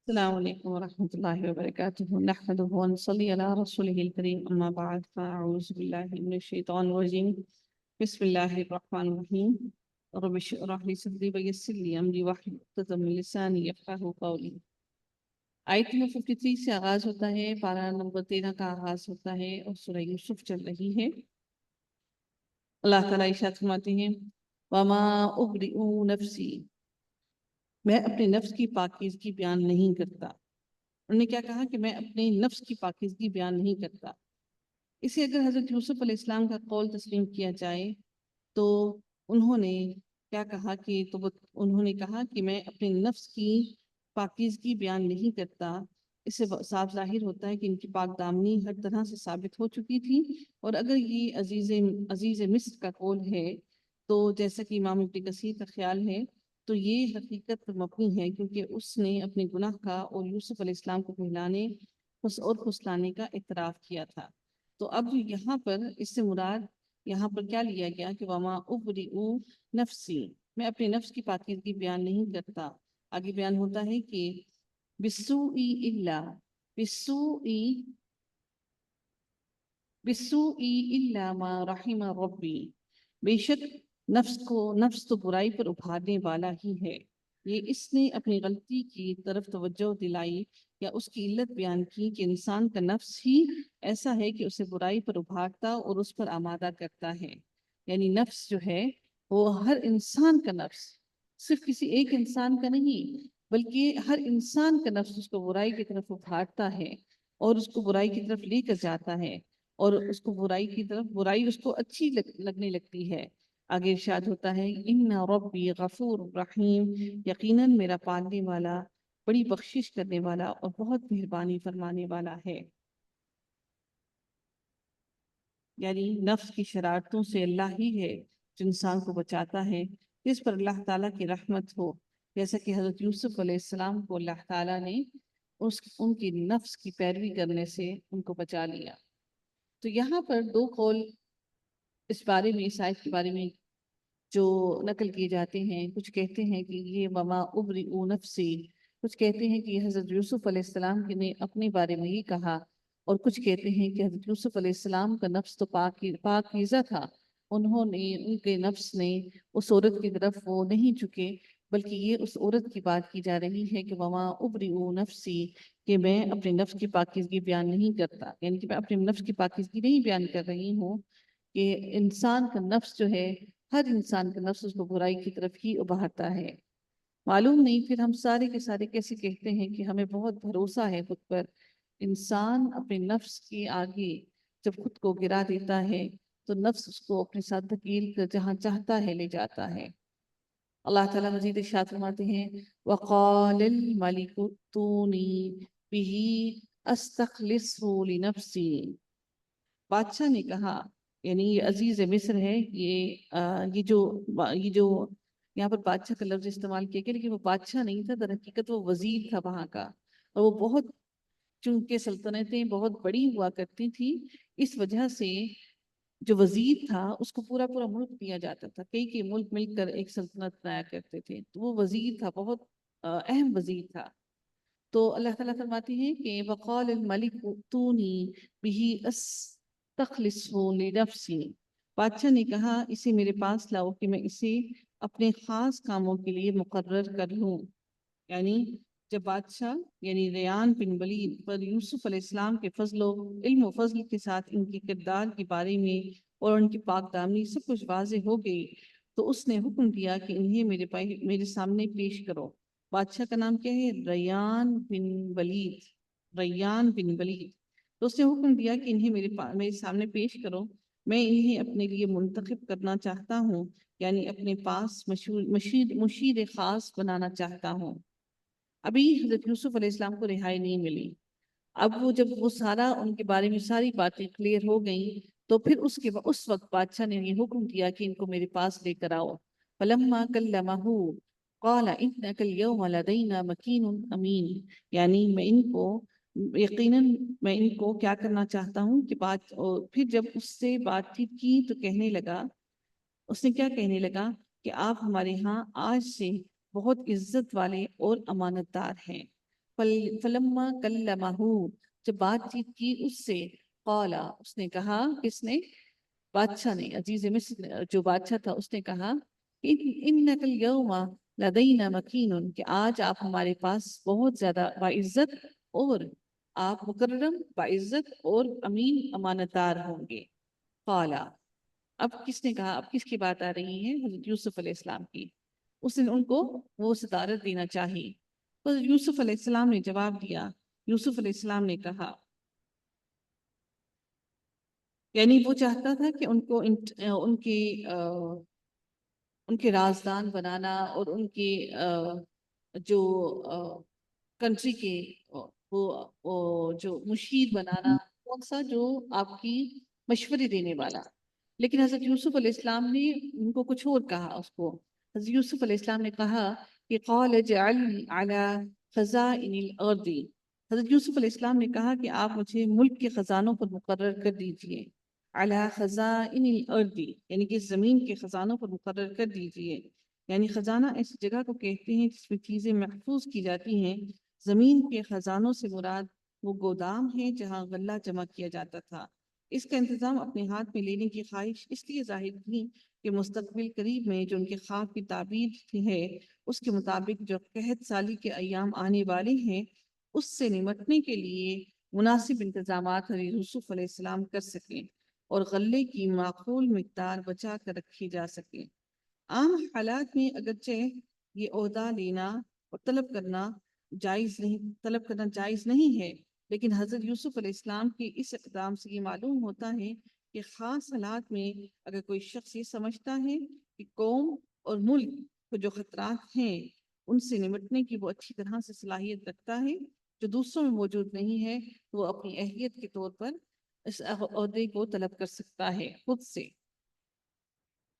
السلام عليكم ورحمة الله وبركاته. نحمده ونصلي على رسوله الكريم، أما بعد، فأعوذ بالله من الشيطان الرجيم. بسم الله الرحمن الرحيم. رب اشرح لي صدري ويسر لي أمري واحلل عقدة من لساني يفقهوا قولي. آیت نمبر 53 سے آغاز ہوتا ہے، پارہ نمبر 13 کا آغاز ہوتا ہے اور سورہ یوسف چل رہی ہے۔ اللہ تعالیٰ ارشاد فرماتے ہیں وَمَا أُبْرِئُ نَفْسِي، میں اپنے نفس کی پاکیزگی بیان نہیں کرتا۔ انہوں نے کیا کہا کہ میں اپنے نفس کی پاکیزگی بیان نہیں کرتا۔ اسے اگر حضرت یوسف علیہ السلام کا قول تسلیم کیا جائے تو انہوں نے کیا کہا کہ انہوں نے کہا کہ میں اپنے نفس کی پاکیزگی بیان نہیں کرتا۔ اس سے صاف ظاہر ہوتا ہے کہ ان کی پاک دامنی ہر طرح سے ثابت ہو چکی تھی، اور اگر یہ عزیز مصر کا قول ہے تو جیسا کہ امام ابن کثیر کا خیال ہے تو یہ حقیقت پر مبنی ہے، کیونکہ اس نے اپنے گناہ کا اور یوسف علیہ السلام کو بہلانے اور پھسلانے کا اعتراف کیا تھا۔ تو اب یہاں پر اس سے مراد یہاں پر کیا لیا گیا کہ وما ابرئ نفسی، میں اپنے نفس کی پاکیزگی بیان نہیں کرتا۔ آگے بیان ہوتا ہے کہ بالسوء الا الا ما رحم ربی، بے شک نفس تو برائی پر ابھارنے والا ہی ہے۔ یہ اس نے اپنی غلطی کی طرف توجہ دلائی یا اس کی علت بیان کی کہ انسان کا نفس ہی ایسا ہے کہ اسے برائی پر ابھارتا اور اس پر آمادہ کرتا ہے۔ یعنی نفس جو ہے وہ ہر انسان کا نفس، صرف کسی ایک انسان کا نہیں بلکہ ہر انسان کا نفس اس کو برائی کی طرف ابھارتا ہے اور اس کو برائی کی طرف لے کر جاتا ہے، اور اس کو برائی اس کو اچھی لگنے لگتی ہے۔ آگے ارشاد ہوتا ہے ان ربی غفور رحیم، یقیناً میرا پالنے والا بڑی بخشش کرنے والا اور بہت مہربانی فرمانے والا ہے۔ یعنی نفس کی شرارتوں سے اللہ ہی ہے جو انسان کو بچاتا ہے، جس پر اللہ تعالیٰ کی رحمت ہو، جیسا کہ حضرت یوسف علیہ السلام کو اللہ تعالیٰ نے ان کی نفس کی پیروی کرنے سے ان کو بچا لیا۔ تو یہاں پر دو قول اس بارے میں، اس آیت کے بارے میں جو نقل کیے جاتے ہیں۔ کچھ کہتے ہیں کہ یہ وما ابرئ نفسی، کچھ کہتے ہیں کہ یہ حضرت یوسف علیہ السلام نے اپنے بارے میں ہی کہا، اور کچھ کہتے ہیں کہ حضرت یوسف علیہ السلام کا نفس تو پاکیزہ تھا، ان کے نفس نے اس عورت کی طرف وہ نہیں چکے، بلکہ یہ اس عورت کی بات کی جا رہی ہے کہ وما ابرئ نفسی، کہ میں اپنے نفس کی پاکیزگی بیان نہیں کرتا۔ یعنی کہ میں اپنے نفس کی پاکیزگی نہیں بیان کر رہی ہوں کہ انسان کا نفس جو ہے، ہر انسان کا نفس اس کو برائی کی طرف ہی ابھارتا ہے۔ معلوم نہیں پھر ہم سارے کے سارے کیسے کہتے ہیں کہ ہمیں بہت بھروسہ ہے خود پر۔ انسان اپنے نفس کے آگے جب خود کو گرا دیتا ہے تو نفس اس کو اپنے ساتھ دھکیل کر جہاں چاہتا ہے لے جاتا ہے۔ اللہ تعالیٰ مزید ارشاد فرماتے ہیں وَقَالَ الْمَلِكُ ائْتُونِي بِهِ أَسْتَخْلِصْهُ لِنَفْسِي، بادشاہ نے کہا، یعنی یہ عزیز مصر ہے، یہ جو یہاں پر بادشاہ کا لفظ استعمال کیا گیا، لیکن وہ بادشاہ نہیں تھا، در حقیقت وہ وزیر تھا وہاں کا، اور وہ بہت، چونکہ سلطنتیں بہت بڑی ہوا کرتی تھی، اس وجہ سے جو وزیر تھا اس کو پورا ملک دیا جاتا تھا، کئی ملک مل کر ایک سلطنت بنایا کرتے تھے، تو وہ وزیر تھا، بہت اہم وزیر تھا۔ تو اللہ تعالیٰ فرماتے ہیں کہ وقال الملک ائتونی بہ استخلصہ لنفسی، بادشاہ نے کہا اسے میرے پاس لاؤ کہ میں اسے اپنے خاص کاموں کے لیے مقرر کر لوں۔ یعنی جب بادشاہ یعنی ریان بن ولید پر یوسف علیہ السلام کے علم و فضل کے ساتھ ان کے کردار کے بارے میں اور ان کی پاک دامنی سب کچھ واضح ہو گئی، تو اس نے حکم دیا کہ انہیں میرے سامنے پیش کرو۔ بادشاہ کا نام کیا ہے؟ ریان بن ولید۔ تو اس نے حکم دیا کہ انہیں میرے سامنے پیش کرو، میں انہیں اپنے لیے منتخب کرنا چاہتا ہوں، یعنی اپنے پاس مشیر خاص بنانا چاہتا ہوں۔ ابھی حضرت یوسف علیہ السلام کو رہائی نہیں ملی، اب جب وہ سارا ان کے بارے میں ساری باتیں کلیئر ہو گئیں تو پھر اس وقت بادشاہ نے یہ حکم دیا کہ ان کو میرے پاس لے کر آؤ۔ فَلَمَّا كَلَّمَهُ قَالَ إِنَّكَ الْيَوْمَ لَدَيْنَا مَكِينٌ أَمِينٌ، یعنی میں ان کو کیا کرنا چاہتا ہوں کہ پھر جب اس سے بات چیت کی تو اس نے کیا کہنے لگا کہ آپ ہمارے ہاں آج سے بہت عزت والے اور امانت دار ہیں۔ فلما کلمہ، جب بات چیت کی اس سے، قالا، اس نے کہا، کس نے؟ بادشاہ نے، عزیز مصر جو بادشاہ تھا اس نے کہا، انک الیوم لدینا مکین، کہ آج آپ ہمارے پاس بہت زیادہ باعزت اور آپ مکرم، باعزت اور امین امانتدار ہوں گے۔ قالا، اب کس نے کہا؟ اب کس کی بات آ رہی ہے؟ حضرت یوسف علیہ السلام کی۔ اس نے ان کو وہ صدارت دینا چاہی۔ تو یوسف علیہ السلام نے جواب دیا، یوسف علیہ السلام نے کہا، یعنی وہ چاہتا تھا کہ ان کو ان کے رازدان بنانا اور ان کے جو کنٹری کے وہ جو مشیر بنانا، کون سا؟ جو آپ کی مشورے دینے والا۔ لیکن حضرت یوسف علیہ السلام نے ان کو کچھ اور کہا۔ اس کو حضرت یوسف علیہ السلام نے کہا کہ قال اجعلنی علی خزائن الارض، حضرت یوسف علیہ السلام نے کہا کہ آپ مجھے ملک کے خزانوں پر مقرر کر دیجئے، علی خزائن الارض، یعنی کہ زمین کے خزانوں پر مقرر کر دیجئے۔ یعنی خزانہ ایسی جگہ کو کہتے ہیں جس میں چیزیں محفوظ کی جاتی ہیں۔ زمین کے خزانوں سے مراد وہ گودام ہے جہاں غلہ جمع کیا جاتا تھا۔ اس کا انتظام اپنے ہاتھ میں لینے کی خواہش اس لیے ظاہر کی کہ مستقبل قریب میں جو ان کے خواب کی تعبیر ہے اس کے مطابق جو قحط سالی کے ایام آنے والے ہیں اس سے نمٹنے کے لیے مناسب انتظامات حضرت یوسف علیہ السلام کر سکیں اور غلے کی معقول مقدار بچا کر رکھی جا سکے۔ عام حالات میں اگرچہ یہ عہدہ لینا اور طلب کرنا جائز نہیں ہے، لیکن حضرت یوسف علیہ السلام کے اس اقدام سے یہ معلوم ہوتا ہے کہ خاص حالات میں اگر کوئی شخص یہ سمجھتا ہے کہ قوم اور ملک کو جو خطرات ہیں ان سے نمٹنے کی وہ اچھی طرح سے صلاحیت رکھتا ہے جو دوسروں میں موجود نہیں ہے، تو وہ اپنی اہلیت کے طور پر اس عہدے کو طلب کر سکتا ہے خود سے۔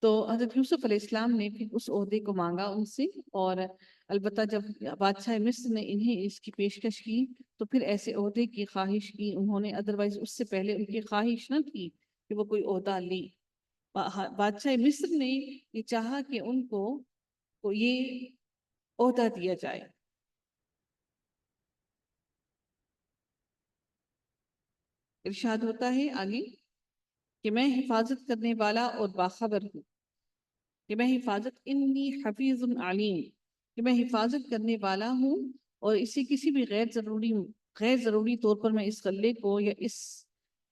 تو حضرت یوسف علیہ السلام نے پھر اس عہدے کو مانگا ان سے، اور البتہ جب بادشاہ مصر نے انہیں اس کی پیشکش کی تو پھر ایسے عہدے کی خواہش کی انہوں نے، ادروائز اس سے پہلے ان کی خواہش نہ تھی کہ وہ کوئی عہدہ لیں۔ بادشاہ مصر نے یہ چاہا کہ ان کو یہ عہدہ دیا جائے۔ ارشاد ہوتا ہے آگے کہ میں حفاظت کرنے والا اور باخبر ہوں، کہ میں حفاظت، انی حفیظ علیم، کہ میں حفاظت کرنے والا ہوں اور اسے کسی بھی غیر ضروری طور پر میں اس غلے کو یا اس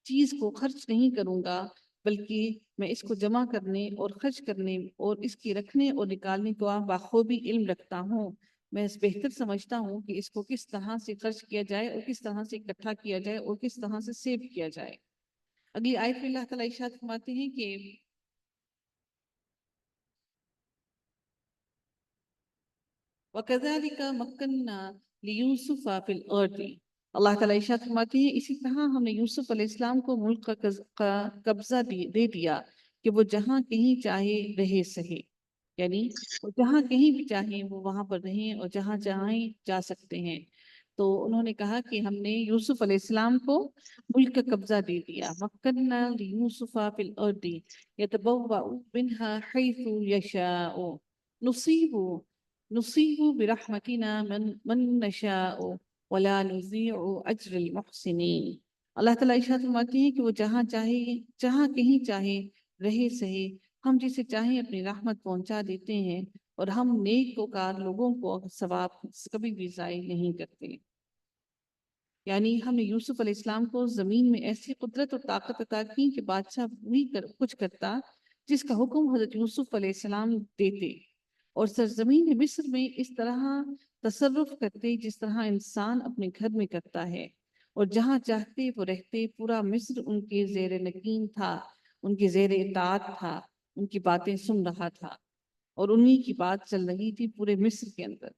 چیز کو خرچ نہیں کروں گا، بلکہ میں اس کو جمع کرنے اور خرچ کرنے اور اس کی رکھنے اور نکالنے کو بخوبی علم رکھتا ہوں۔ میں اس بہتر سمجھتا ہوں کہ اس کو کس طرح سے خرچ کیا جائے اور کس طرح سے اکٹھا کیا جائے اور کس طرح سے سیو کیا جائے۔ اگلی آیت میں اللہ تعالیٰ ارشاد فرماتے ہیں کہ وَكَذَلِكَ مَكَّنَّا لِيُوسُفَ فِي الْأَرْضِ، اللہ تعالیٰ ارشاد فرماتے ہیں اسی طرح ہم نے یوسف علیہ السلام کو ملک کا قبضہ دے دیا کہ وہ جہاں کہیں چاہے رہے سہے، یعنی وہ جہاں کہیں بھی چاہیں وہ وہاں پر رہیں اور جہاں چاہیں جا سکتے ہیں۔ تو انہوں نے کہا کہ ہم نے یوسف علیہ السلام کو ملک کا قبضہ دے دیا۔ مَكَّنَّا لِيُوسُفَ فِي الْأَرْضِ يَتَبَوَّأُ مِنْهَا حَيْثُ يَشَاءُ نصیب برحمتنا من نشاء ولا نضيع اجر المحسنین۔ اللہ تعالیٰ ارشاد فرماتے ہیں کہ وہ جہاں کہیں چاہے رہے سہے، ہم جسے چاہیں اپنی رحمت پہنچا دیتے ہیں اور ہم نیک وکار لوگوں کو ثواب کبھی بھی ضائع نہیں کرتے۔ یعنی ہم نے یوسف علیہ السلام کو زمین میں ایسی قدرت اور طاقت عطا کی کہ بادشاہ وہی کچھ کرتا جس کا حکم حضرت یوسف علیہ السلام دیتے، اور سرزمین مصر میں اس طرح تصرف کرتے جس طرح انسان اپنے گھر میں کرتا ہے، اور جہاں چاہتے وہ رہتے۔ پورا مصر ان کے زیر نگین تھا، ان کے زیر اطاعت تھا، ان کی باتیں سن رہا تھا اور انہی کی بات چل رہی تھی پورے مصر کے اندر۔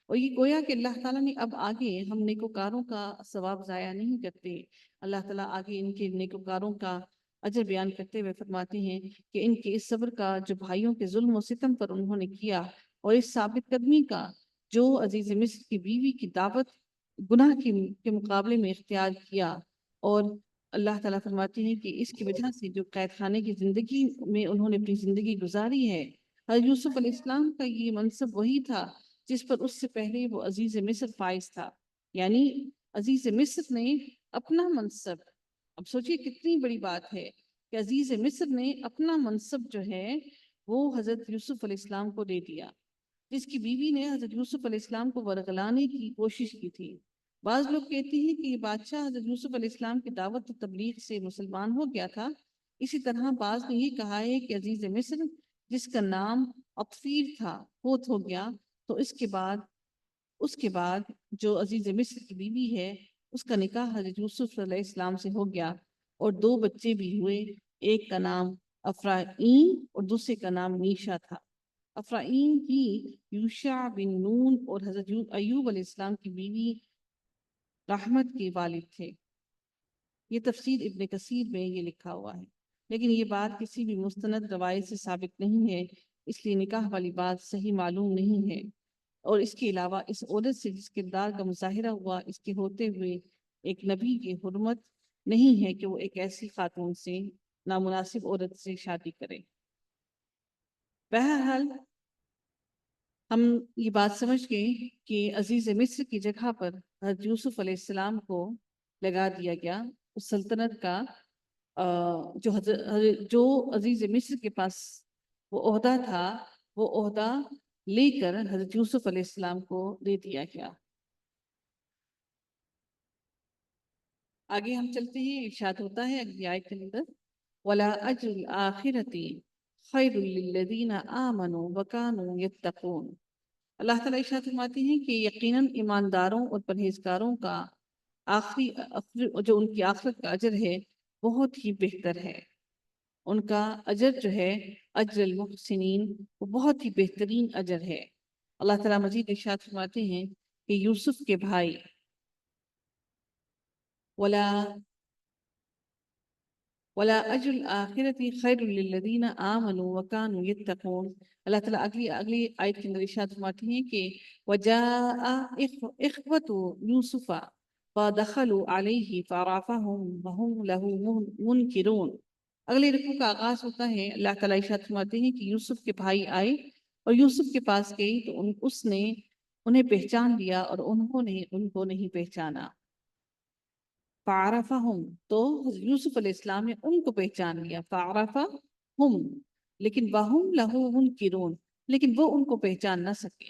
اور یہ گویا کہ اللہ تعالیٰ نے اب آگے ہم نیکوکاروں کا ثواب ضائع نہیں کرتے، اللہ تعالیٰ آگے ان کے نیکوکاروں کا اجر بیان کرتے ہوئے فرماتے ہیں کہ ان کے اس صبر کا جو بھائیوں کے ظلم و ستم پر انہوں نے کیا، اور اس ثابت قدمی کا جو عزیز مصر کی بیوی کی دعوت گناہ کے مقابلے میں اختیار کیا، اور اللہ تعالیٰ فرماتے ہیں کہ اس کی وجہ سے جو قید خانے کی زندگی میں انہوں نے اپنی زندگی گزاری ہے، حضرت یوسف علیہ السلام کا یہ منصب وہی تھا جس پر اس سے پہلے وہ عزیز مصر فائز تھا۔ یعنی عزیز مصر نے اپنا منصب، اب سوچئے کتنی بڑی بات ہے کہ عزیز مصر نے اپنا منصب جو ہے وہ حضرت یوسف علیہ السلام کو دے دیا، جس کی بیوی نے حضرت یوسف علیہ السلام کو ورغلانے کی کوشش کی تھی۔ بعض لوگ کہتے ہیں کہ یہ بادشاہ حضرت یوسف علیہ السلام کی دعوت و تبلیغ سے مسلمان ہو گیا تھا۔ اسی طرح بعض نے یہ کہا ہے کہ عزیز مصر جس کا نام اطفیر تھا فوت ہو گیا، تو اس کے بعد جو عزیز مصر کی بیوی ہے اس کا نکاح حضرت یوسف علیہ السلام سے ہو گیا اور 2 بچے بھی ہوئے، ایک کا نام افرائیم اور دوسرے کا نام نیشا تھا۔ افرائیم ہی یوشع بن نون اور حضرت ایوب علیہ السلام کی بیوی رحمت کے والد تھے۔ یہ تفسیر ابن کثیر میں یہ لکھا ہوا ہے، لیکن یہ بات کسی بھی مستند روایت سے ثابت نہیں ہے، اس لیے نکاح والی بات صحیح معلوم نہیں ہے۔ اور اس کے علاوہ اس عورت سے جس کردار کا مظاہرہ ہوا اس کے ہوتے ہوئے ایک نبی کی حرمت نہیں ہے کہ وہ ایک ایسی خاتون سے نامناسب عورت سے شادی کرے۔ بہرحال ہم یہ بات سمجھ گئے کہ عزیز مصر کی جگہ پر حضرت یوسف علیہ السلام کو لگا دیا گیا اس سلطنت کا جو عزیز مصر کے پاس وہ عہدہ تھا، وہ عہدہ لے کر حضرت یوسف علیہ السلام کو دے دیا گیا۔ آگے ہم چلتے ہیں، ارشاد ہوتا ہے اگلی آیت کے اندر وَلَا أَجْرُ الْآخِرَةِ خَيْرٌ لِلَّذِينَ آمَنُوا وَكَانُوا يَتَّقُونَ۔ اللہ تعالیٰ ارشاد فرماتے ہیں کہ یقیناً ایمانداروں اور پرہیزگاروں کا جو ان کی آخرت کا اجر ہے بہت ہی بہتر ہے۔ ان کا اجر جو ہے اجر المحسنین، وہ بہت ہی بہترین اجر ہے۔ اللہ تعالیٰ مزید ارشاد فرماتے ہیں کہ یوسف کے بھائی وَلَا أَجْرُ الْآخِرَةِ خَيْرٌ لِلَّذِينَ آمَنُوا وَكَانُوا يَتَّقُونَ۔ اللہ تعالیٰ اگلی آیت کے اندر ارشاد فرماتے ہیں کہ وَجَاءَ إِخْوَةُ يُوسُفَ فَدَخَلُوا عَلَيْهِ فَعَرَفَهُمْ وَهُمْ لَهُ مُنْكِرُونَ۔ اگلے رکوع کا آغاز ہوتا ہے، اللہ تعالیٰ ارشاد فرماتے ہیں کہ یوسف کے بھائی آئے اور یوسف کے پاس گئی تو اس نے انہیں پہچان لیا اور انہوں نے ان کو نہیں پہچانا۔ فَعَرَفَهُمْ، تو حضرت یوسف علیہ السلام نے ان کو پہچان لیا، فَعَرَفَهُمْ، لیکن وَهُمْ لَهُ مُنْكِرُونَ، لیکن وہ ان کو پہچان نہ سکے۔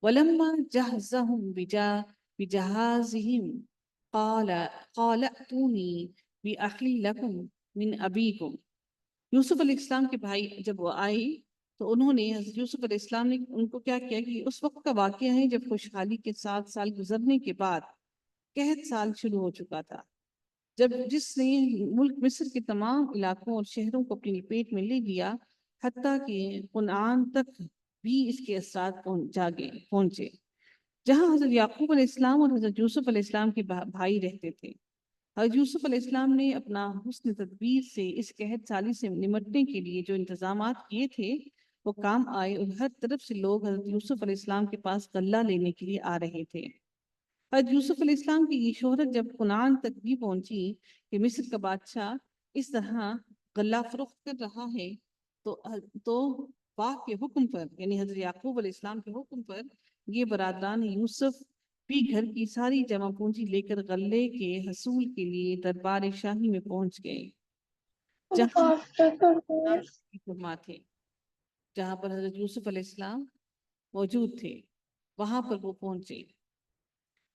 وَلَمَّا جَهَّزَهُمْ بِجَهَازِهِمْ قَالَ ائْتُونِي بِأَخٍ لَكُمْ مِنْ أَبِيكُمْ۔ یوسف علیہ السلام کے بھائی جب وہ آئے تو انہوں نے حضرت یوسف علیہ السلام نے ان کو کیا کیا کہ اس وقت کا واقعہ ہے جب خوشحالی کے 7 سال گزرنے کے بعد قحط سال شروع ہو چکا تھا، جس نے ملک مصر کے تمام علاقوں اور شہروں کو اپنی لپیٹ میں لے لیا، حتیٰ کہ کنعان تک بھی اس کے اثرات پہنچے، جہاں حضرت یعقوب علیہ السلام اور حضرت یوسف علیہ السلام کے بھائی رہتے تھے۔ حضرت یوسف علیہ السلام نے اپنا حسن تدبیر سے اس قحط سالی سے نمٹنے کے لیے جو انتظامات کیے تھے وہ کام آئے، اور ہر طرف سے لوگ حضرت یوسف علیہ السلام کے پاس غلہ لینے کے لیے آ رہے تھے۔ حضرت یوسف علیہ السلام کی یہ شہرت جب کنعان تک بھی پہنچی کہ مصر کا بادشاہ اس طرح غلہ فروخت کر رہا ہے، تو باپ کے حکم پر، یعنی حضرت یعقوب علیہ السلام کے حکم پر، یہ برادران یوسف بھی گھر کی ساری جمع پونجی لے کر غلے کے حصول کے لیے دربار شاہی میں پہنچ گئے، جہاں پر حضرت یوسف علیہ السلام موجود تھے وہاں پر وہ پہنچے،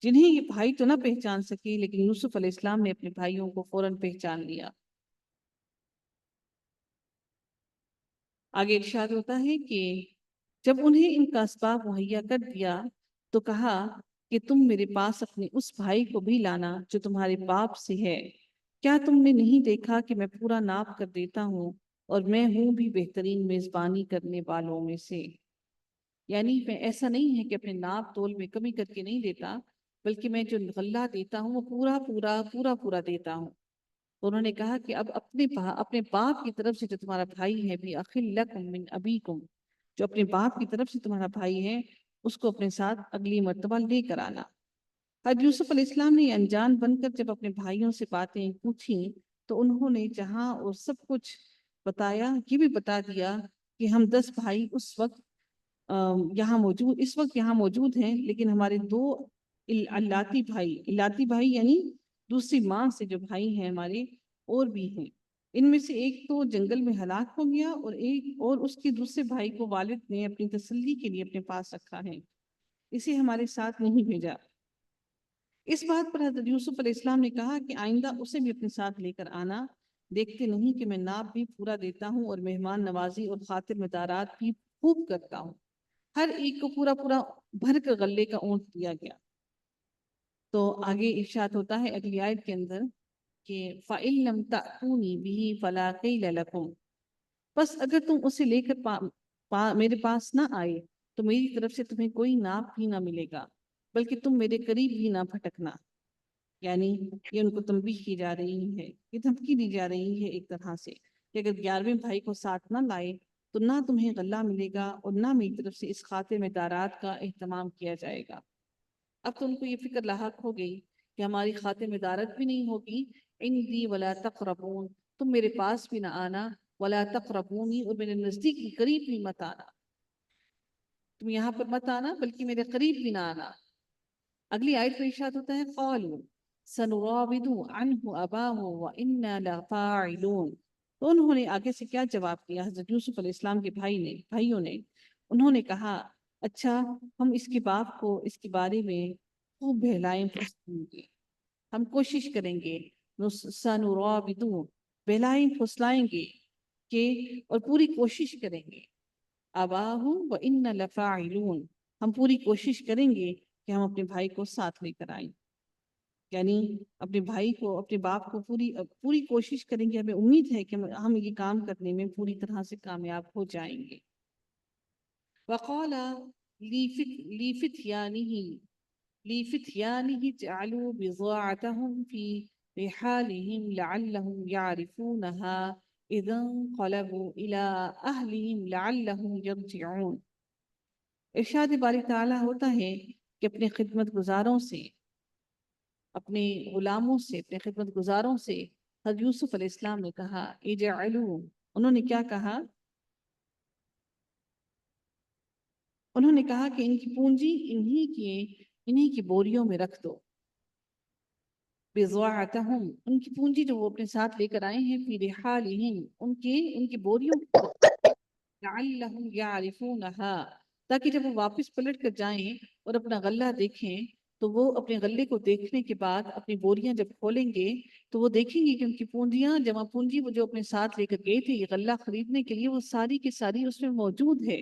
جنہیں یہ بھائی تو نہ پہچان سکے لیکن یوسف علیہ السلام نے اپنے بھائیوں کو فوراً پہچان لیا۔ آگے ارشاد ہوتا ہے کہ جب انہیں ان کا اسباب مہیا کر دیا تو کہا کہ تم میرے پاس اپنے اس بھائی کو بھی لانا جو تمہارے باپ سے ہے، کیا تم نے نہیں دیکھا کہ میں پورا ناپ کر دیتا ہوں اور میں ہوں بھی بہترین میزبانی کرنے والوں میں سے۔ یعنی میں ایسا نہیں ہے کہ اپنے ناپ تول میں کمی کر کے نہیں دیتا، بلکہ میں جو غلہ دیتا ہوں وہ پورا دیتا ہوں۔ تو انہوں نے کہا کہ اب اپنے باپ کی طرف سے جو تمہارا بھائی ہے بھی اخل لکم من ابیکم، جو اپنے باپ کی طرف سے تمہارا بھائی ہے اس کو اپنے ساتھ اگلی مرتبہ لے کر آنا۔ حضرت یوسف علیہ السلام نے انجان بن کر جب اپنے بھائیوں سے باتیں پوچھیں تو انہوں نے جہاں اور سب کچھ بتایا، یہ بھی بتا دیا کہ ہم 10 بھائی اس وقت یہاں موجود ہیں، لیکن ہمارے 2 اللاتی بھائی، اللاتی بھائی یعنی دوسری ماں سے جو بھائی ہیں ہمارے اور بھی ہیں، ان میں سے ایک تو جنگل میں ہلاک ہو گیا اور اس کے دوسرے بھائی کو والد نے اپنی تسلی کے لیے اپنے پاس رکھا ہے، اسے ہمارے ساتھ نہیں بھیجا۔ اس بات پر حضرت یوسف علیہ السلام نے کہا کہ آئندہ اسے بھی اپنے ساتھ لے کر آنا، دیکھتے نہیں کہ میں ناپ بھی پورا دیتا ہوں اور مہمان نوازی اور خاطر مدارات بھی خوب کرتا ہوں۔ ہر ایک کو پورا پورا بھر کر غلے کا اونٹ دیا گیا۔ تو آگے ارشاد ہوتا ہے اگلی آیت کے اندر کہ فَإِن لَمْ تَأْتُونِي بِهِ فَلَا قِيلَ لَكُمْ، بس اگر تم اسے لے کر میرے پاس نہ آئے تو میری طرف سے تمہیں کوئی ناپ بھی نہ ملے گا، بلکہ تم میرے قریب بھی نہ بھٹکنا۔ یعنی یہ ان کو تنبیہ کی جا رہی ہے، یہ دھمکی دی جا رہی ہے ایک طرح سے کہ اگر 11ویں بھائی کو ساتھ نہ لائے تو نہ تمہیں غلہ ملے گا اور نہ میری طرف سے اس خاطر میں دارات کا اہتمام کیا جائے گا۔ اب تو ان کو یہ فکر لاحق ہو گئی کہ ہماری خاطر میں دارت بھی نہیں ہوگی، عندی ولا تقربون، تم میرے پاس بھی نہ آنا، ولا تقربونی، اور میرے نزدیک بھی قریب بھی مت آنا، تم یہاں پر مت آنا بلکہ میرے قریب بھی نہ آنا۔ اگلی آیت میں ارشاد ہوتا ہے قالوا سنراود عنہ اباہ وانا لفاعلون، تو انہوں نے آگے سے کیا جواب دیا حضرت یوسف علیہ السلام کے بھائیوں نے، انہوں نے کہا اچھا ہم اس کے باپ کو اس کے بارے میں خوب بہلائیں پھسلائیں گے، ہم کوشش کریں گے، سنراود بہلائیں پھسلائیں گے کہ اور پوری کوشش کریں گے، اباہ وانا لفاعلون، ہم پوری کوشش کریں گے کہ ہم اپنے بھائی کو ساتھ لے کر آئیں، یعنی اپنے بھائی کو اپنے باپ کو پوری کوشش کریں گے، ہمیں امید ہے کہ ہم یہ کام کرنے میں پوری طرح سے کامیاب ہو جائیں گے۔ وقال لفتيانه جعلوا بضاعتهم في رحالهم لعلهم يعرفونها إذا انقلبوا إلى أهلهم لعلهم يرجعون۔ ارشاد باری تعالیٰ ہوتا ہے کہ اپنے خدمت گزاروں سے، اپنے غلاموں سے، اپنے خدمت گزاروں سے حضرت یوسف علیہ السلام نے کہا اجعلوا، انہوں نے کیا کہا؟ انہوں نے کہا کہ ان کی پونجی انہی کی بوریوں میں رکھ دو، بضاعتہم، ان کی پونجی جو وہ اپنے ساتھ لے کر آئے ہیں، فی رحالہم، ان کی بوریوں کی، لعلہم یعرفونہا، تاکہ جب وہ واپس پلٹ کر جائیں اور اپنا غلہ دیکھیں تو وہ اپنے غلے کو دیکھنے کے بعد اپنی بوریاں جب کھولیں گے تو وہ دیکھیں گے کہ ان کی پونجیاں، جمع پونجی وہ جو اپنے ساتھ لے کر گئے تھے یہ غلہ خریدنے کے لیے، وہ ساری کی ساری اس میں موجود ہے،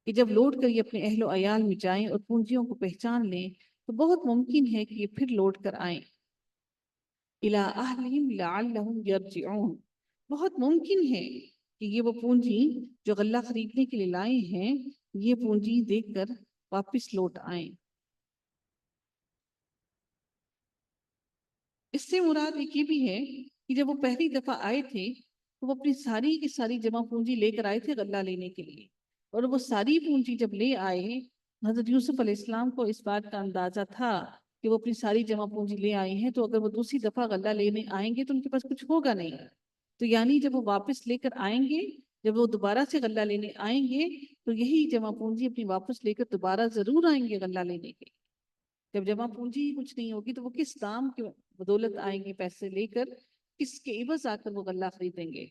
کہ جب لوٹ کر یہ اپنے اہل و عیال میں جائیں اور پونجیوں کو پہچان لیں تو بہت ممکن ہے کہ یہ پھر لوٹ کر آئیں، اِلَىٰ أَهْلِهِمْ لَعَلَّهُمْ يَرْجِعُونَ، بہت ممکن ہے کہ یہ وہ پونجی جو غلہ خریدنے کے لیے لائے ہیں یہ پونجی دیکھ کر واپس لوٹ آئیں۔ اس سے مراد ایک یہ بھی ہے کہ جب وہ پہلی دفعہ آئے تھے تو وہ اپنی ساری کی ساری جمع پونجی لے کر آئے تھے غلہ لینے کے لیے، اور وہ ساری پونجی جب لے آئے، حضرت یوسف علیہ السلام کو اس بات کا اندازہ تھا کہ وہ اپنی ساری جمع پونجی لے آئے ہیں تو اگر وہ دوسری دفعہ غلہ لینے آئیں گے تو ان کے پاس کچھ ہوگا نہیں، تو یعنی جب وہ واپس لے کر آئیں گے، جب وہ دوبارہ سے غلہ لینے آئیں گے تو یہی جمع پونجی اپنی واپس لے کر دوبارہ ضرور آئیں گے غلہ لینے کے۔ جب جمع پونجی ہی کچھ نہیں ہوگی تو وہ کس دام کی بدولت آئیں گے، پیسے لے کر کس کے عوض آ کر وہ غلہ خریدیں گے؟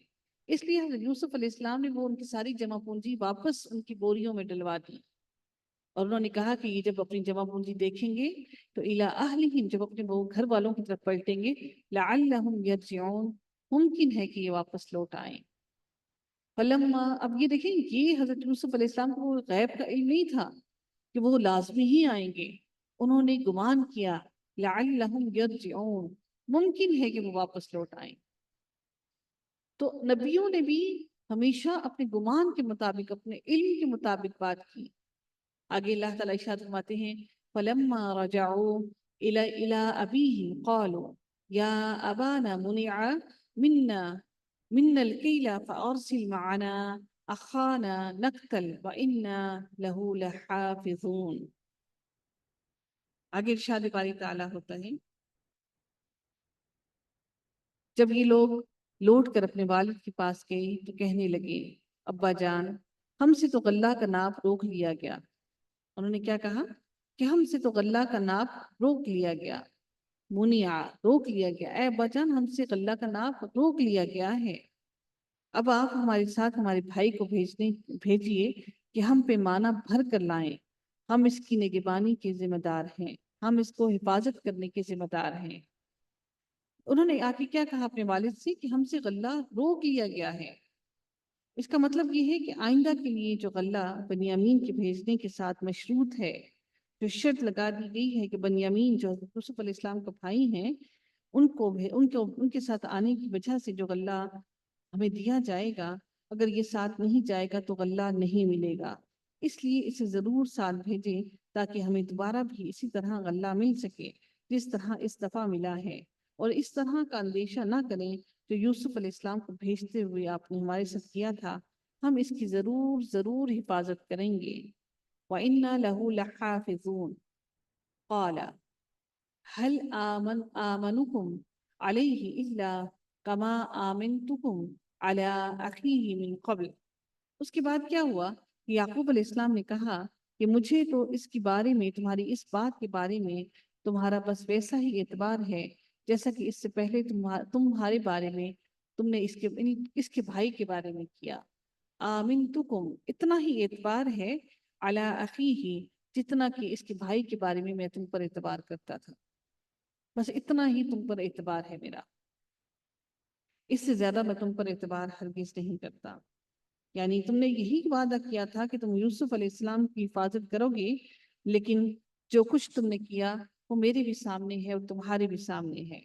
اس لیے حضرت یوسف علیہ السلام نے وہ ان کی ساری جمع پونجی واپس ان کی بوریوں میں ڈلوا دی، اور انہوں نے کہا کہ یہ جب اپنی جمع پونجی دیکھیں گے تو الی اہلہم، جب اپنے وہ گھر والوں کی طرف پلٹیں گے، لعلہم یرجعون، ممکن ہے کہ یہ واپس لوٹ آئیں۔ فلما، اب یہ دیکھیں یہ حضرت یوسف علیہ السلام کو غیب کا علم نہیں تھا کہ وہ لازمی ہی آئیں گے، انہوں نے گمان کیا لعلہم یرجعون، ممکن ہے کہ وہ واپس لوٹ آئیں۔ تو نبیوں نے بھی ہمیشہ اپنے گمان کے مطابق، اپنے علم کے مطابق بات کی۔ آگے اللہ تعالیٰ ارشاد فرماتے ہیں فلما رجعوا الى ابیہم قالوا یا ابانا منع منا الکیل فارسل معنا اخانا نقتل وانا له لحافظون۔ آگے ارشاد باری تعالیٰ ہوتا ہے جب یہ لوگ لوٹ کر اپنے والد کے پاس گئے تو کہنے لگے ابا جان، ہم سے تو غلہ کا ناپ روک لیا گیا۔ انہوں نے کیا کہا کہ ہم سے تو غلہ کا ناپ روک لیا گیا، منیا روک لیا گیا، اے ابا جان ہم سے غلہ کا ناپ روک لیا گیا ہے، اب آپ ہمارے ساتھ ہمارے بھائی کو بھیجیے کہ ہم پیمانہ بھر کر لائیں، ہم اس کی نگہبانی کے ذمہ دار ہیں، ہم اس کو حفاظت کرنے کے ذمہ دار ہیں۔ انہوں نے آ کے کیا کہا اپنے والد سے کہ ہم سے غلہ روک لیا گیا ہے۔ اس کا مطلب یہ ہے کہ آئندہ کے لیے جو غلہ بنیامین کے بھیجنے کے ساتھ مشروط ہے، جو شرط لگا دی گئی ہے کہ بنیامین جو حضرت یوسف علیہ السلام کا بھائی ہیں، ان کے ساتھ آنے کی وجہ سے جو غلہ ہمیں دیا جائے گا، اگر یہ ساتھ نہیں جائے گا تو غلہ نہیں ملے گا، اس لیے اسے ضرور ساتھ بھیجیں تاکہ ہمیں دوبارہ بھی اسی طرح غلہ مل سکے جس طرح اس دفعہ ملا ہے، اور اس طرح کا اندیشہ نہ کریں جو یوسف علیہ السلام کو بھیجتے ہوئے آپ نے ہمارے ساتھ کیا تھا، ہم اس کی ضرور ضرور حفاظت کریں گے۔ وَإِنَّا لَهُ لَحَافِظُونَ قَالَ هَلْ آمَنُكُمْ عَلَيْهِ إِلَّا كَمَا آمَنْتُكُمْ عَلَىٰ أَخِيهِ مِنْ قَبْلِ۔ اس کے بعد کیا ہوا کہ یعقوب علیہ السلام نے کہا کہ مجھے تو اس کے بارے میں، تمہاری اس بات کے بارے میں تمہارا بس ویسا ہی اعتبار ہے جیسا کہ اس سے پہلے تمہارے بارے میں تم نے اس کے بھائی کے بارے میں کیا۔ آمنتکم اتنا ہی اعتبار ہے، علی اخیہ جتنا کہ اس کے بھائی کے بارے میں تم پر اعتبار کرتا تھا، بس اتنا ہی تم پر اعتبار ہے میرا، اس سے زیادہ میں تم پر اعتبار ہرگز نہیں کرتا۔ یعنی تم نے یہی وعدہ کیا تھا کہ تم یوسف علیہ السلام کی حفاظت کرو گے، لیکن جو کچھ تم نے کیا وہ میرے بھی سامنے ہے اور تمہارے بھی سامنے ہے۔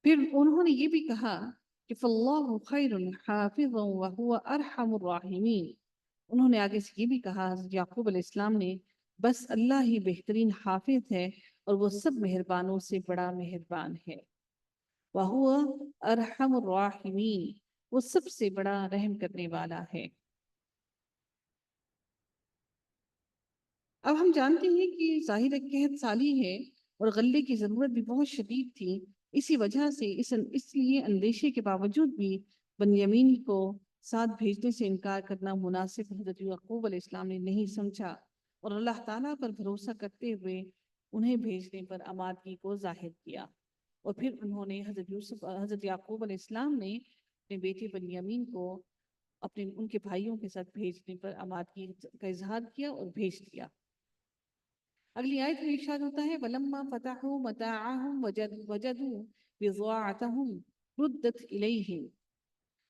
پھر انہوں نے یہ بھی کہا کہ فَاللَّهُ خَيْرٌ حَافِظًا وَهُوَ أَرْحَمُ الرَّاحِمِينَ۔ انہوں نے آگے سے یہ بھی کہا، حضرت یعقوب علیہ السلام نے، بس اللہ ہی بہترین حافظ ہے اور وہ سب مہربانوں سے بڑا مہربان ہے۔ وَهُوَ أَرْحَمُ الرَّاحِمِينَ، وہ سب سے بڑا رحم کرنے والا ہے۔ اب ہم جانتے ہیں کہ ظاہر قحط سالی ہے اور غلے کی ضرورت بھی بہت شدید تھی، اسی وجہ سے اس لیے اندیشے کے باوجود بھی بنیامین کو ساتھ بھیجنے سے انکار کرنا مناسب حضرت یعقوب علیہ السلام نے نہیں سمجھا، اور اللہ تعالیٰ پر بھروسہ کرتے ہوئے انہیں بھیجنے پر آمادگی کو ظاہر کیا۔ اور پھر انہوں نے حضرت یعقوب علیہ السلام نے اپنے بیٹے بنیامین کو ان کے بھائیوں کے ساتھ بھیجنے پر آمادگی کا اظہار کیا اور بھیج دیا۔ اگلی آیت میں ارشاد ہوتا ہے وَلَمَّا فَتَحُوا مَتَاعَهُمْ وَجَدُوا بِضَاعَتَهُمْ رُدَّتْ إِلَيْهِمْ۔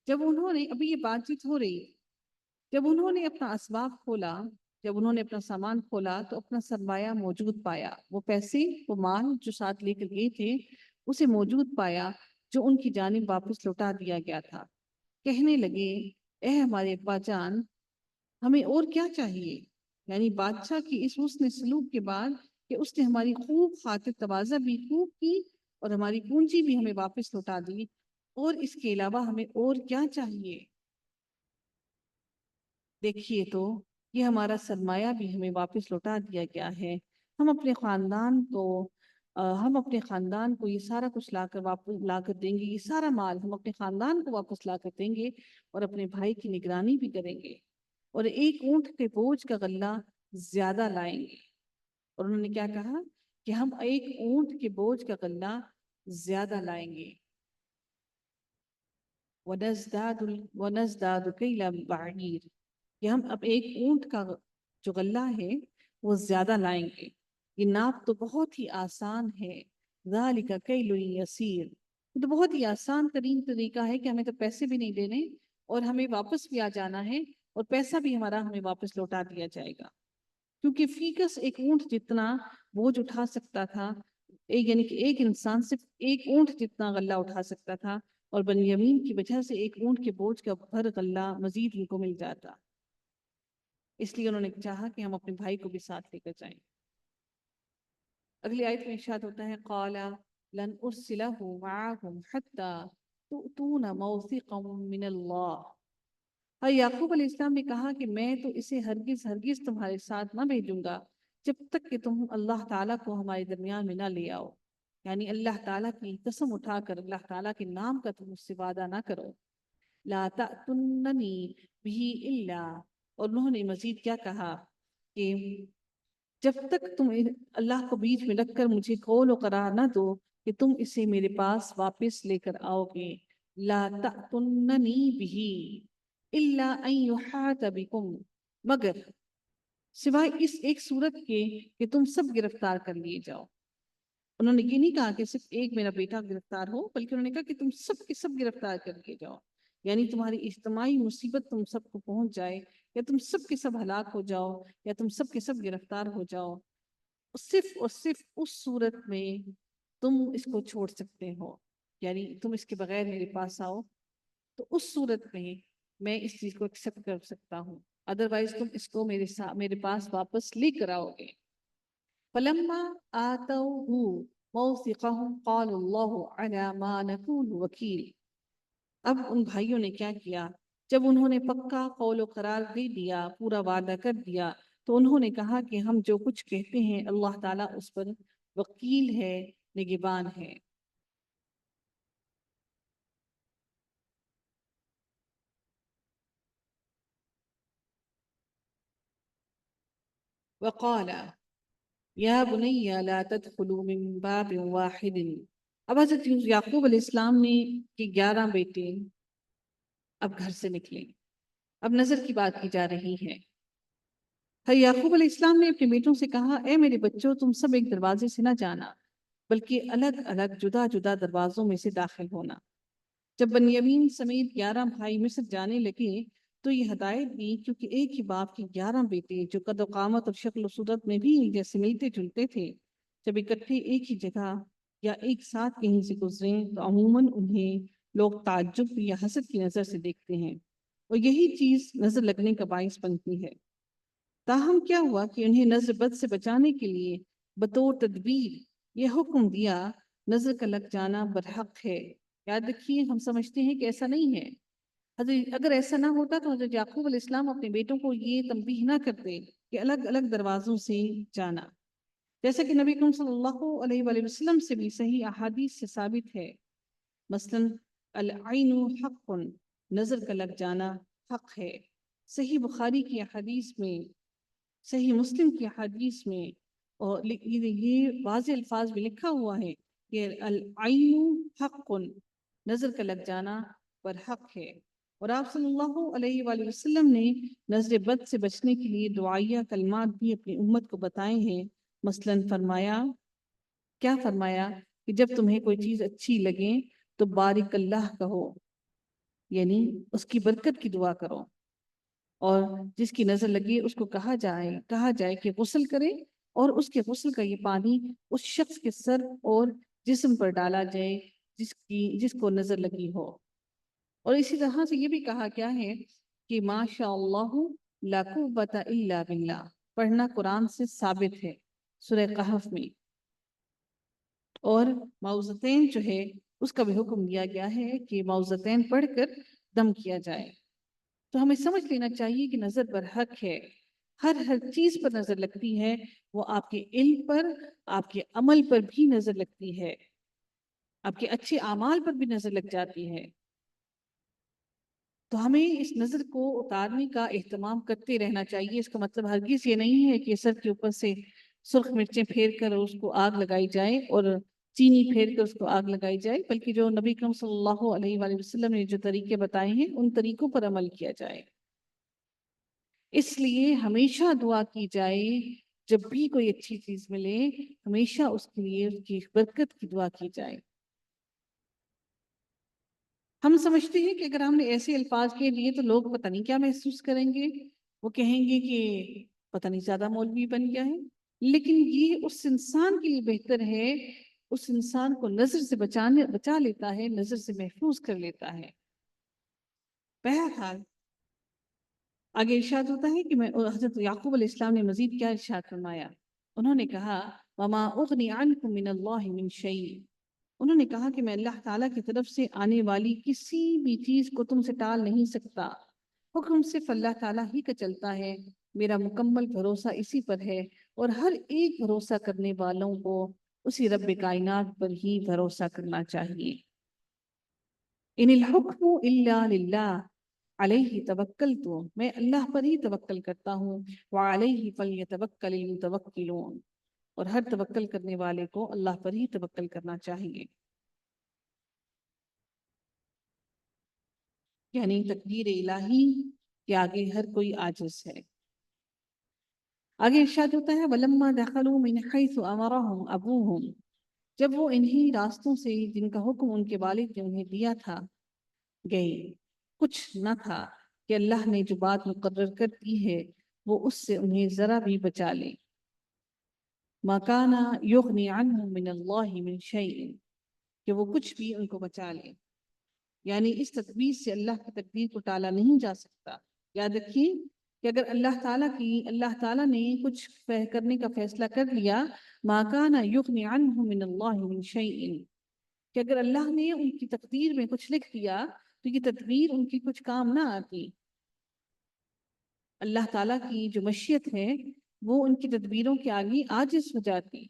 جب انہوں نے، ابھی یہ بات چیت ہو رہی، جب انہوں نے اپنا اسباب کھولا، جب انہوں نے اپنا سامان کھولا تو اپنا سرمایہ موجود پایا، وہ پیسے، وہ مال جو ساتھ لے کر گئے تھے اسے موجود پایا، جو ان کی جانب واپس لوٹا دیا گیا تھا۔ کہنے لگے اے ہمارے ابا جان ہمیں اور کیا چاہیے، یعنی بادشاہ کی اس حسن سلوک کے بعد کہ اس نے ہماری خوب خاطر تواضع بھی خوب کی اور ہماری پونجی بھی ہمیں واپس لوٹا دی، اور اس کے علاوہ ہمیں اور کیا چاہیے۔ دیکھیے تو یہ ہمارا سرمایہ بھی ہمیں واپس لوٹا دیا گیا ہے، ہم اپنے خاندان کو یہ سارا کچھ واپس لا کر دیں گے، یہ سارا مال ہم اپنے خاندان کو واپس لا کر دیں گے اور اپنے بھائی کی نگرانی بھی کریں گے، اور ایک اونٹ کے بوجھ کا غلہ زیادہ لائیں گے۔ اور انہوں نے کیا کہا کہ ہم ایک اونٹ کے بوجھ کا غلہ زیادہ لائیں گے۔ وَنَزْدَادُ كَيْلَ بَعِيرٍ، کہ ہم اب ایک اونٹ کا جو غلہ ہے وہ زیادہ لائیں گے، یہ ناپ تو بہت ہی آسان ہے، ذَلِكَ كَيْلٌ يَسِيرٌ، یہ تو بہت ہی آسان ترین طریقہ ہے کہ ہمیں تو پیسے بھی نہیں دینے اور ہمیں واپس بھی آ جانا ہے اور پیسہ بھی ہمارا ہمیں واپس لوٹا دیا جائے گا، کیونکہ فیکس ایک اونٹ جتنا بوجھ اٹھا سکتا تھا، یعنی کہ ایک انسان صرف ایک اونٹ جتنا غلہ اٹھا سکتا تھا، اور بنیامین کی وجہ سے ایک اونٹ کے بوجھ کا بھر غلہ مزید ان کو مل جاتا، اس لیے انہوں نے چاہا کہ ہم اپنے بھائی کو بھی ساتھ لے کر جائیں۔ اگلی آیت میں ارشاد ہوتا ہے قَالَ لَنْ أُرْسِلَهُ مَعَكُمْ حَتَّى تُؤْتُونَ مَوْثِقًا مِّنَ اللَّهِ۔ اور یعقوب علیہ السلام نے کہا کہ میں تو اسے ہرگز تمہارے ساتھ نہ بھیجوں گا جب تک کہ تم اللہ تعالیٰ کو ہمارے درمیان میں نہ لے آؤ، یعنی اللہ تعالیٰ کی قسم اٹھا کر اللہ تعالیٰ کے نام کا تم اس سے وعدہ نہ کرو۔ لا تأتننی بہ الا اور انہوں نے مزید کیا کہا کہ جب تک تم اللہ کو بیچ میں رکھ کر مجھے قول و قرار نہ دو کہ تم اسے میرے پاس واپس لے کر آؤ گے، لا تأتننی بہ الا ان یحاط بکم، مگر سوائے اس ایک صورت کے کہ تم سب گرفتار کر لیے جاؤ۔ انہوں نے یہ نہیں کہا کہ صرف ایک میرا بیٹا گرفتار ہو، بلکہ انہوں نے کہا کہ تم سب کے سب گرفتار کر لیے جاؤ، یعنی تمہاری اجتماعی مصیبت تم سب کو پہنچ جائے، یا تم سب کے سب ہلاک ہو جاؤ، یا تم سب کے سب گرفتار ہو جاؤ، صرف اور صرف اس صورت میں تم اس کو چھوڑ سکتے ہو، یعنی تم اس کے بغیر میرے پاس آؤ تو اس صورت میں اس چیز کو ایکسپٹ کر سکتا ہوں، ادروائز تم اس کو میرے پاس واپس لے کر آؤ گے۔ فلما آتوه موثقهم قال اللہ علی ما نقول وکیل۔ اب ان بھائیوں نے کیا کیا، جب انہوں نے پکا قول و قرار دے دیا، پورا وعدہ کر دیا، تو انہوں نے کہا کہ ہم جو کچھ کہتے ہیں اللہ تعالیٰ اس پر وکیل ہے، نگبان ہے۔ وقال یا بنی لا تدخلوا من باب واحد۔ اب حضرت یعقوب علیہ السلام نے کہ 11 بیٹے اب گھر سے نکلے، اب نظر کی بات کی جا رہی ہے۔ یعقوب علیہ السلام نے اپنے بیٹوں سے کہا، اے میرے بچوں، تم سب ایک دروازے سے نہ جانا، بلکہ الگ الگ جدا جدا دروازوں میں سے داخل ہونا۔ جب بنیامین سمیت 11 بھائی مصر جانے لگے تو یہ ہدایت دی، کیونکہ ایک ہی باپ کے 11 بیٹے جو قد و قامت اور شکل و صورت میں بھی ایک جیسے ملتے جلتے تھے، جب اکٹھے ایک ہی جگہ یا ایک ساتھ کہیں سے گزریں تو عموماً انہیں لوگ تعجب یا حسد کی نظر سے دیکھتے ہیں، اور یہی چیز نظر لگنے کا باعث بنتی ہے۔ تاہم کیا ہوا کہ انہیں نظر بد سے بچانے کے لیے بطور تدبیر یہ حکم دیا، نظر کا لگ جانا برحق ہے۔ یاد رکھیے، ہم سمجھتے ہیں کہ ایسا نہیں ہے، اگر ایسا نہ ہوتا تو حضرت یعقوب علیہ السلام اپنے بیٹوں کو یہ تنبیہ نہ کرتے کہ الگ الگ دروازوں سے جانا، جیسا کہ نبی کریم صلی اللہ علیہ وآلہ وسلم سے بھی صحیح احادیث سے ثابت ہے۔ مثلا العین حق، نظر کا لگ جانا حق ہے۔ صحیح بخاری کی حدیث میں، صحیح مسلم کی حدیث میں، اور یہ واضح الفاظ میں لکھا ہوا ہے کہ العین حق، نظر کا لگ جانا پر حق ہے۔ اور آپ صلی اللہ علیہ وآلہ وسلم نے نظر بد سے بچنے کے لیے دعائیہ کلمات بھی اپنی امت کو بتائے ہیں۔ مثلا فرمایا، کیا فرمایا کہ جب تمہیں کوئی چیز اچھی لگے تو بارک اللہ کہو، یعنی اس کی برکت کی دعا کرو، اور جس کی نظر لگے اس کو کہا جائے کہ غسل کرے، اور اس کے غسل کا یہ پانی اس شخص کے سر اور جسم پر ڈالا جائے جس کو نظر لگی ہو۔ اور اسی طرح سے یہ بھی کہا کیا ہے کہ ما شاء اللہ لا قوت الا باللہ، پڑھنا قرآن سے ثابت ہے سورہ کہف میں۔ اور معوذتین جو ہے اس کا بھی حکم دیا گیا ہے کہ معوذتین پڑھ کر دم کیا جائے۔ تو ہمیں سمجھ لینا چاہیے کہ نظر برحق ہے، ہر چیز پر نظر لگتی ہے، وہ آپ کے علم پر، آپ کے عمل پر بھی نظر لگتی ہے، آپ کے اچھے اعمال پر بھی نظر لگ جاتی ہے۔ تو ہمیں اس نظر کو اتارنے کا اہتمام کرتے رہنا چاہیے۔ اس کا مطلب ہرگز یہ نہیں ہے کہ سر کے اوپر سے سرخ مرچیں پھیر کر اس کو آگ لگائی جائے اور چینی پھیر کر اس کو آگ لگائی جائے، بلکہ جو نبی کریم صلی اللہ علیہ وآلہ وسلم نے جو طریقے بتائے ہیں ان طریقوں پر عمل کیا جائے۔ اس لیے ہمیشہ دعا کی جائے، جب بھی کوئی اچھی چیز ملے ہمیشہ اس کے لیے اس کی برکت کی دعا کی جائے۔ ہم سمجھتے ہیں کہ اگر ہم نے ایسے الفاظ کے لیے تو لوگ پتہ نہیں کیا محسوس کریں گے، وہ کہیں گے کہ پتہ نہیں زیادہ مولوی بن گیا ہے، لیکن یہ اس انسان کے لیے بہتر ہے، اس انسان کو نظر سے بچا لیتا ہے، نظر سے محفوظ کر لیتا ہے۔ بہرحال آگے ارشاد ہوتا ہے کہ حضرت یعقوب علیہ السلام نے مزید کیا ارشاد فرمایا، انہوں نے کہا وما اغنی عنکم من اللہ من شیء، انہوں نے کہا کہ میں اللہ تعالیٰ کی طرف سے آنے والی کسی بھی چیز کو تم سے ٹال نہیں سکتا، حکم صرف اللہ تعالیٰ ہی کا چلتا ہے، میرا مکمل بھروسہ اسی پر ہے، اور ہر ایک بھروسہ کرنے والوں کو اسی رب کائنات پر ہی بھروسہ کرنا چاہیے۔ ان الحکم الا للہ، علیہ توکلت، میں اللہ پر ہی توکل کرتا ہوں، وعلیہ فلیتوکل المتوکلون، اور ہر توکل کرنے والے کو اللہ پر ہی توکل کرنا چاہیے. یعنی تقدیر الہی کے آگے ہر کوئی عاجز ہے. آگے ارشاد ہوتا ہے وَلَمَّا دَخَلُوا مِنْ حَيْثُ أَمَرَهُمْ أَبُوهُمْ، جب وہ انہی راستوں سے جن کا حکم ان کے والد نے انہیں دیا تھا گئے، کچھ نہ تھا کہ اللہ نے جو بات مقرر کر دی ہے وہ اس سے انہیں ذرا بھی بچا لے. مَا كَانَ يُغْنِي عَنْهُم مِّنَ اللَّهِ مِنْ شَيْءٍ، کہ وہ کچھ بھی ان کو بچا لے. یعنی اس تدبیر سے اللہ کی تقدیر کو ٹالا نہیں جا سکتا. یاد رکھیے کہ اگر اللہ تعالیٰ نے کچھ کرنے کا فیصلہ کر لیا، ما کان یغنی عنہ من اللہ من شیء، کہ اگر اللہ نے ان کی تقدیر میں کچھ لکھ دیا تو یہ تدبیر ان کی کچھ کام نہ آتی. اللہ تعالیٰ کی جو مشیت ہے وہ ان کی تدبیروں کے آگے عاجز ہو جاتی.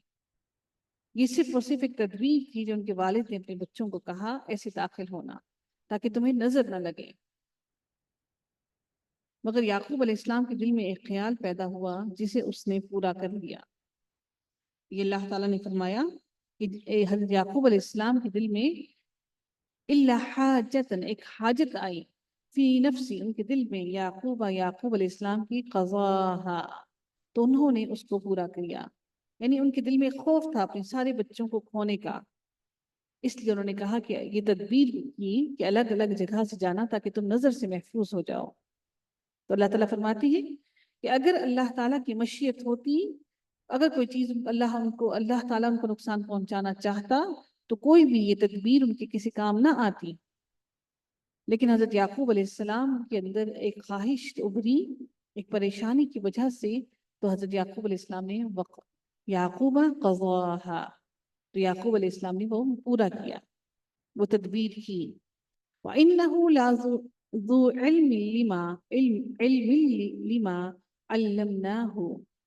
یہ صرف اور صرف ایک تدبیر تھی جو ان کے والد نے اپنے بچوں کو کہا ایسے داخل ہونا تاکہ تمہیں نظر نہ لگے. مگر یعقوب علیہ السلام کے دل میں ایک خیال پیدا ہوا جسے اس نے پورا کر لیا. یہ اللہ تعالیٰ نے فرمایا کہ حضرت یعقوب علیہ السلام کے دل میں اِلَّا حَاجَةً، ایک حاجت آئی، فی نفسی، ان کے دل میں، یعقوب علیہ السلام کی قضاہا، تو انہوں نے اس کو پورا کیا. یعنی ان کے دل میں خوف تھا اپنے سارے بچوں کو کھونے کا، اس لیے انہوں نے کہا کہ یہ تدبیر کی کہ الگ الگ جگہ سے جانا تاکہ تم نظر سے محفوظ ہو جاؤ. تو اللہ تعالیٰ فرماتی ہے کہ اگر اللہ تعالیٰ کی مشیت ہوتی، اگر کوئی چیز اللہ تعالیٰ ان کو نقصان پہنچانا چاہتا تو کوئی بھی یہ تدبیر ان کے کسی کام نہ آتی. لیکن حضرت یعقوب علیہ السلام کے اندر ایک خواہش ابھری، ایک پریشانی کی وجہ سے، تو حضرت یعقوب علیہ السلام نے یعقوب قضاہا، تو یعقوب علیہ السلام نے وہ پورا کیا، وہ تدبیر کی. وَإِنَّهُ لَذُو عِلْمٍ لِمَا عَلَّمْنَاهُ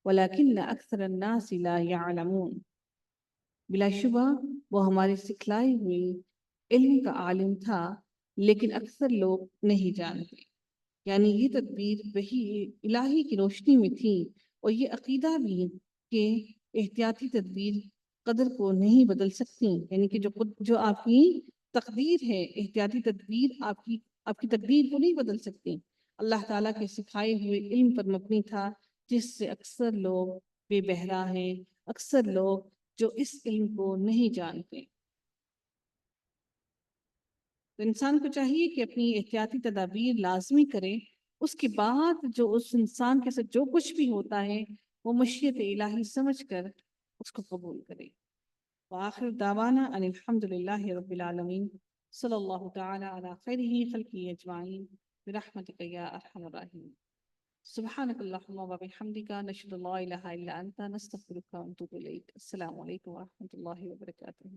وَلَكِنَّ أَكْثَرَ النَّاسِ لَا يَعْلَمُونَ، بلا شبہ وہ ہمارے سکھلائے ہوئے علم کا عالم تھا لیکن اکثر لوگ نہیں جانتے. یعنی یہ تدبیر وحی الہی کی روشنی میں تھی، اور یہ عقیدہ بھی کہ احتیاطی تدبیر قدر کو نہیں بدل سکتی. یعنی کہ جو آپ کی تقدیر ہے، احتیاطی تدبیر آپ کی تقدیر کو نہیں بدل سکتی. اللہ تعالیٰ کے سکھائے ہوئے علم پر مبنی تھا، جس سے اکثر لوگ بے بہرا ہیں، اکثر لوگ جو اس علم کو نہیں جانتے. تو انسان کو چاہیے کہ اپنی احتیاطی تدابیر لازمی کرے، اس کے بعد جو اس انسان کے ساتھ جو کچھ بھی ہوتا ہے وہ مشیت الہی سمجھ کر اس کو قبول کرے. وآخر دعوانا ان الحمد للہ رب العالمین، صلی اللہ تعالی علی خیرہ خلقہ اجمعین برحمتک یا ارحم الراحمین. سبحانک اللہم وبحمدک، نشہد ان لا الہ الا انت، نستغفرک ونتوب الیک. السلام علیکم ورحمۃ اللہ وبرکاتہ.